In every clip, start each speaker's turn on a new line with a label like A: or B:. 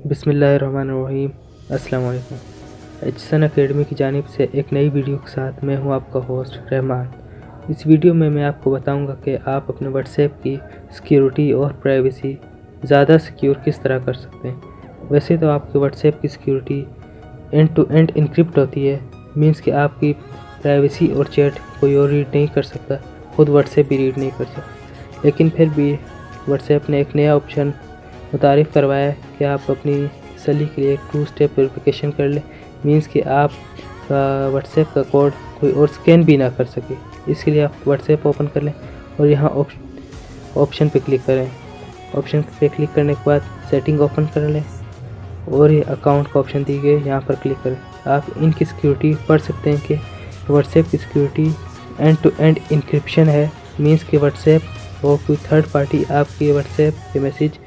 A: बिस्मिल्लाहिर्रहमानिर्रहीम। अस्सलाम वालेकुम। HSN अकेडमी की जानिब से एक नई वीडियो के साथ मैं हूं आपका होस्ट रहमान। इस वीडियो में मैं आपको बताऊंगा कि आप अपने व्हाट्सएप की सिक्योरिटी और प्राइवेसी ज़्यादा सिक्योर किस तरह कर सकते हैं। वैसे तो आपके व्हाट्सएप की security end to end encrypt होती है, मीन्स कि आपकी प्राइवेसी और चैट कोई और रीड नहीं कर सकता, खुद व्हाट्सएप भी रीड नहीं कर सकता। लेकिन फिर भी व्हाट्सएप ने एक नया ऑप्शन मुतारिफ़ करवाया है कि आप अपनी तसल्ली के लिए 2 स्टेप वेरिफिकेशन कर लें, मीन्स कि आप व्हाट्सएप का कोड कोई और स्कैन भी ना कर सके। इसके लिए आप व्हाट्सएप ओपन कर लें और यहाँ ऑप्शन पे क्लिक करें। ऑप्शन पे क्लिक करने के बाद सेटिंग ओपन कर लें और ये अकाउंट का ऑप्शन दी गई, यहाँ पर क्लिक करें। आप इनकी सिक्योरिटी पढ़ सकते हैं कि व्हाट्सएप की security end to end encryption है, मीन्स कि व्हाट्सएप और कोई थर्ड पार्टी आपके व्हाट्सएप के मैसेज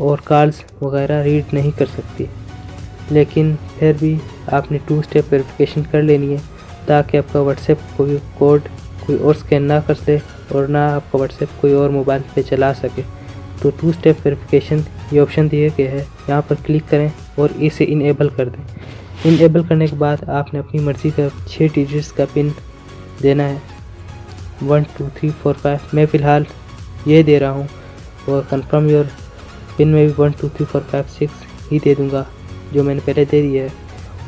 A: और कॉल्स वगैरह रीड नहीं कर सकती। लेकिन फिर भी आपने 2 स्टेप वेरिफिकेशन कर लेनी है ताकि आपका व्हाट्सएप कोई कोड कोई और स्कैन ना कर सके और ना आपका व्हाट्सएप कोई और मोबाइल पे चला सके। तो 2 स्टेप वेरिफिकेशन ये ऑप्शन दिए गए है, यहाँ पर क्लिक करें और इसे इनेबल कर दें। इनेबल करने के बाद आपने अपनी मर्ज़ी का 6 डिजिट्स का पिन देना है, 1 2 3 4 5। मैं फ़िलहाल ये दे रहा हूँ और कंफर्म योर पिन में भी 1 2 3 4 5 6 ही दे दूँगा जो मैंने पहले दे दिया है।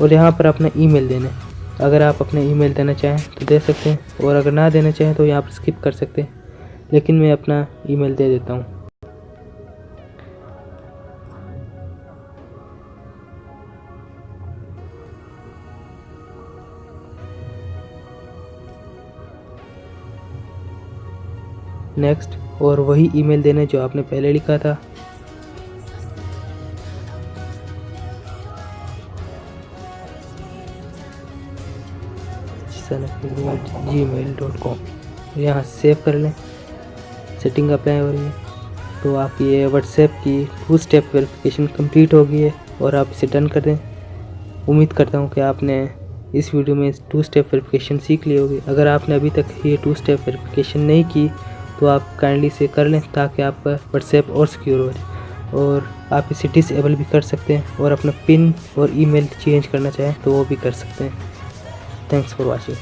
A: और यहाँ पर अपना ईमेल देना है। अगर आप अपना ईमेल देना चाहें तो दे सकते हैं और अगर ना देना चाहें तो यहाँ पर स्किप कर सकते हैं, लेकिन मैं अपना ईमेल दे देता हूँ। नेक्स्ट, और वही ईमेल देना जो आपने पहले लिखा था। gmail.com यहाँ सेव कर लें। सेटिंग अप्लाई हो रही है तो आपकी ये व्हाट्सएप की 2 स्टेप वेरिफिकेशन कंप्लीट हो गई है और आप इसे डन कर दें। उम्मीद करता हूँ कि आपने इस वीडियो में 2 स्टेप वेरिफिकेशन सीख ली होगी। अगर आपने अभी तक ये 2 स्टेप वेरिफिकेशन नहीं की तो आप काइंडली इसे कर लें ताकि आपका व्हाट्सएप और सिक्योर हो जाए। और आप इसे डिसेबल भी कर सकते हैं और अपना पिन और ईमेल चेंज करना चाहें तो वो भी कर सकते हैं। Thanks for watching.